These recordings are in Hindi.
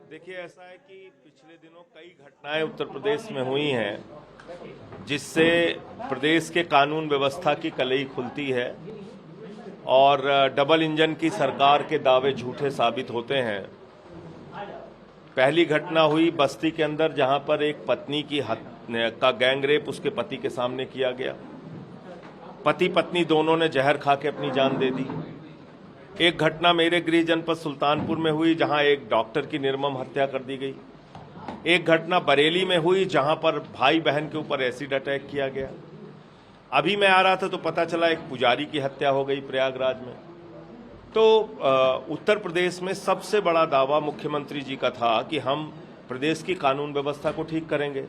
देखिए, ऐसा है कि पिछले दिनों कई घटनाएं उत्तर प्रदेश में हुई हैं जिससे प्रदेश के कानून व्यवस्था की कलई खुलती है और डबल इंजन की सरकार के दावे झूठे साबित होते हैं। पहली घटना हुई बस्ती के अंदर, जहां पर एक पत्नी का गैंग रेप उसके पति के सामने किया गया। पति पत्नी दोनों ने जहर खा के अपनी जान दे दी। एक घटना मेरे गृह जनपद सुल्तानपुर में हुई, जहां एक डॉक्टर की निर्मम हत्या कर दी गई। एक घटना बरेली में हुई, जहां पर भाई बहन के ऊपर एसिड अटैक किया गया। अभी मैं आ रहा था तो पता चला एक पुजारी की हत्या हो गई प्रयागराज में। तो उत्तर प्रदेश में सबसे बड़ा दावा मुख्यमंत्री जी का था कि हम प्रदेश की कानून व्यवस्था को ठीक करेंगे।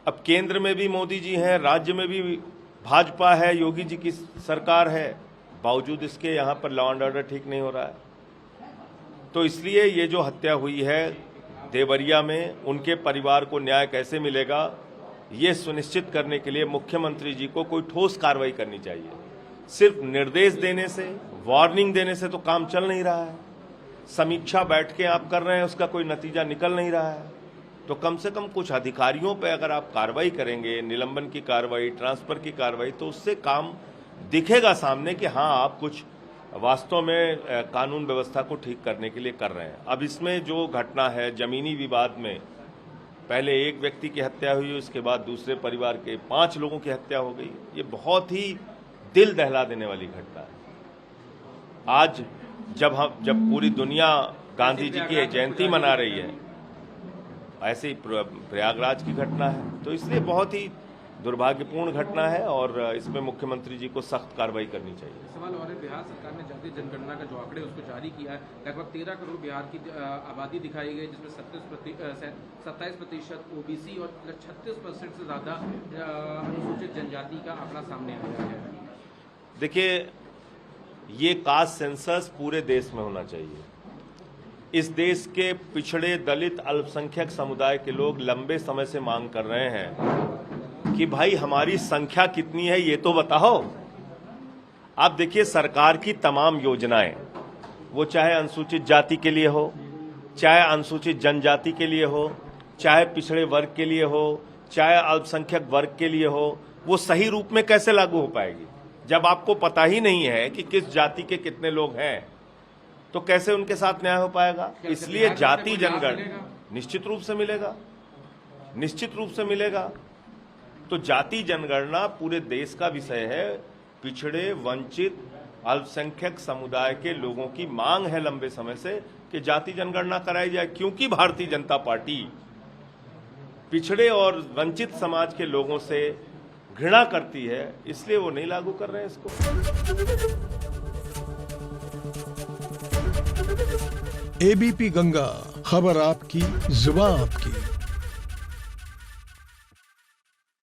अब केंद्र में भी मोदी जी हैं, राज्य में भी भाजपा है, योगी जी की सरकार है, बावजूद इसके यहाँ पर लॉ एंड ऑर्डर ठीक नहीं हो रहा है। तो इसलिए ये जो हत्या हुई है देवरिया में, उनके परिवार को न्याय कैसे मिलेगा, ये सुनिश्चित करने के लिए मुख्यमंत्री जी को कोई ठोस कार्रवाई करनी चाहिए। सिर्फ निर्देश देने से, वार्निंग देने से तो काम चल नहीं रहा है। समीक्षा बैठ के आप कर रहे हैं, उसका कोई नतीजा निकल नहीं रहा है। तो कम से कम कुछ अधिकारियों पे अगर आप कार्रवाई करेंगे, निलंबन की कार्रवाई, ट्रांसफर की कार्रवाई, तो उससे काम दिखेगा सामने कि हाँ, आप कुछ वास्तव में कानून व्यवस्था को ठीक करने के लिए कर रहे हैं। अब इसमें जो घटना है जमीनी विवाद में, पहले एक व्यक्ति की हत्या हुई, उसके बाद दूसरे परिवार के 5 लोगों की हत्या हो गई। ये बहुत ही दिल दहला देने वाली घटना है। आज जब पूरी दुनिया गांधी जी की जयंती मना रही है, ऐसे ही प्रयागराज की घटना है। तो इसलिए बहुत ही दुर्भाग्यपूर्ण घटना है और इसमें मुख्यमंत्री जी को सख्त कार्रवाई करनी चाहिए। सवाल और है, बिहार सरकार ने जातीय जनगणना का जो आंकड़े उसको जारी किया है। लगभग 13 करोड़ बिहार की आबादी दिखाई गई, जिसमें 27% ओबीसी और 36% से ज़्यादा अनुसूचित जनजाति का आंकड़ा सामने आया है। देखिए, ये कास्ट सेंसस पूरे देश में होना चाहिए। इस देश के पिछड़े, दलित, अल्पसंख्यक समुदाय के लोग लंबे समय से मांग कर रहे हैं कि भाई हमारी संख्या कितनी है ये तो बताओ। आप देखिए, सरकार की तमाम योजनाएं, वो चाहे अनुसूचित जाति के लिए हो, चाहे अनुसूचित जनजाति के लिए हो, चाहे पिछड़े वर्ग के लिए हो, चाहे अल्पसंख्यक वर्ग के लिए हो, वो सही रूप में कैसे लागू हो पाएगी जब आपको पता ही नहीं है कि किस जाति के कितने लोग हैं? तो कैसे उनके साथ न्याय हो पाएगा? इसलिए जाति जनगणना निश्चित रूप से मिलेगा, निश्चित रूप से मिलेगा। तो जाति जनगणना पूरे देश का विषय है। पिछड़े, वंचित, अल्पसंख्यक समुदाय के लोगों की मांग है लंबे समय से कि जाति जनगणना कराई जाए, क्योंकि भारतीय जनता पार्टी पिछड़े और वंचित समाज के लोगों से घृणा करती है, इसलिए वो नहीं लागू कर रहे हैं इसको। एबीपी गंगा, खबर आपकी, जुबान आपकी।